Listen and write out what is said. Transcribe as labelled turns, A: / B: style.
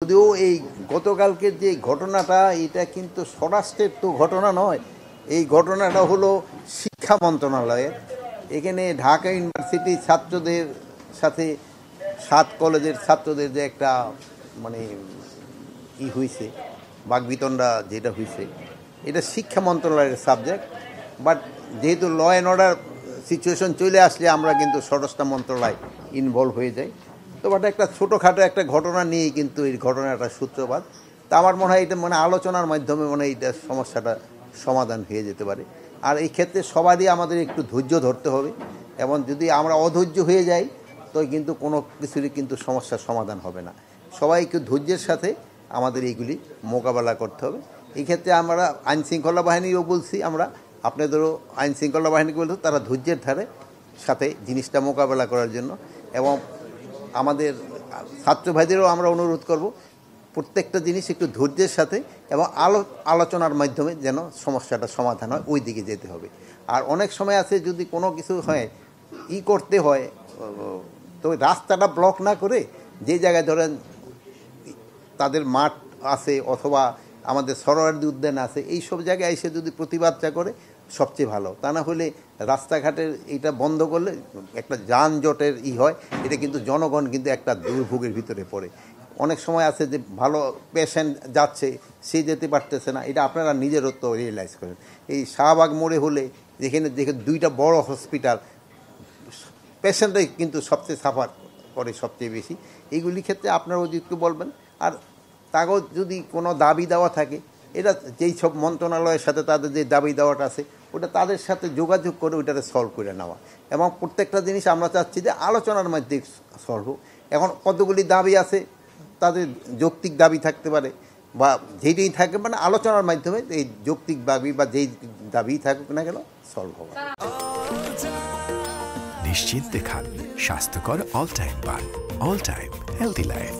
A: যদিও এই গতকালকের যে ঘটনাটা এটা কিন্তু স্বরাষ্ট্রের তো ঘটনা নয়, এই ঘটনাটা হলো শিক্ষা মন্ত্রণালয়ের। এখানে ঢাকা ইউনিভার্সিটির ছাত্রদের সাথে 7 কলেজের ছাত্রদের যে একটা মানে হয়েছে, বাকবিতণ্ডা যেটা হয়েছে, এটা শিক্ষা মন্ত্রণালয়ের সাবজেক্ট। বাট যেহেতু ল অ্যান্ড অর্ডার সিচুয়েশন চলে আসলে আমরা কিন্তু স্বরাষ্ট্র মন্ত্রণালয় ইনভলভ হয়ে যাই। তো বাট একটা ছোটোখাটো একটা ঘটনা নিয়েই কিন্তু এই ঘটনাটার সূত্রপাত। তা আমার মনে হয় এটা আলোচনার মাধ্যমে এইটা সমস্যাটা সমাধান হয়ে যেতে পারে। আর এই ক্ষেত্রে সবারই আমাদের একটু ধৈর্য ধরতে হবে, এবং যদি আমরা অধৈর্য হয়ে যাই তো কিন্তু কোনো কিছুরই কিন্তু সমস্যার সমাধান হবে না। সবাই একটু ধৈর্যের সাথে আমাদের এইগুলি মোকাবেলা করতে হবে। এই ক্ষেত্রে আমরা আইনশৃঙ্খলা বাহিনীও বলছি, আমরা আপনাদেরও আইনশৃঙ্খলা বাহিনীকে বলছি তারা ধৈর্যের ধারে সাথে জিনিসটা মোকাবেলা করার জন্য। এবং আমাদের ছাত্র ভাইদেরও আমরা অনুরোধ করব প্রত্যেকটা জিনিস একটু ধৈর্যের সাথে এবং আলোচনার মাধ্যমে যেন সমস্যাটা সমাধান হয়, ওই দিকে যেতে হবে। আর অনেক সময় আছে যদি কোনো কিছু হয় করতে হয়, তো রাস্তাটা ব্লক না করে যে জায়গায় ধরেন তাদের মাঠ আছে অথবা আমাদের সরোয়ার্দী উদ্যান আছে, এই সব জায়গায় এসে যদি প্রতিবাদটা করে সবচেয়ে ভালো। তা না হলে রাস্তাঘাটের এইটা বন্ধ করলে একটা যানজটের হয়, এটা কিন্তু জনগণ কিন্তু একটা দুর্ভোগের ভিতরে পড়ে। অনেক সময় আছে যে ভালো পেশেন্ট যাচ্ছে, সে যেতে পারতেছে না, এটা আপনারা নিজেরও তো রিয়েলাইজ করেন। এই শাহবাগ মোড়ে হলে যেখানে দেখে 2টা বড় হসপিটাল, পেশেন্টরাই কিন্তু সবচেয়ে সাফার করে সবচেয়ে বেশি। এইগুলি ক্ষেত্রে আপনারা অধিককে বলবেন। আর তাগো যদি কোনো দাবি দেওয়া থাকে, এটা যেই সব মন্ত্রণালয়ের সাথে তাদের যে দাবি দেওয়াটা আছে ওটা তাদের সাথে যোগাযোগ করে ওইটাতে সলভ করে নেওয়া। এবং প্রত্যেকটা জিনিস আমরা চাচ্ছি যে আলোচনার মধ্যে সলভ হোক। এখন কতগুলি দাবি আছে, তাদের যৌক্তিক দাবি থাকতে পারে বা যেইটাই থাকে, আলোচনার মাধ্যমে এই যৌক্তিক দাবি বা যেই দাবি থাকুক না কেন সলভ হবে।
B: নিশ্চিন্তে খান স্বাস্থ্যকর অল টাইম পান, অল টাইম হেলদি লাইফ।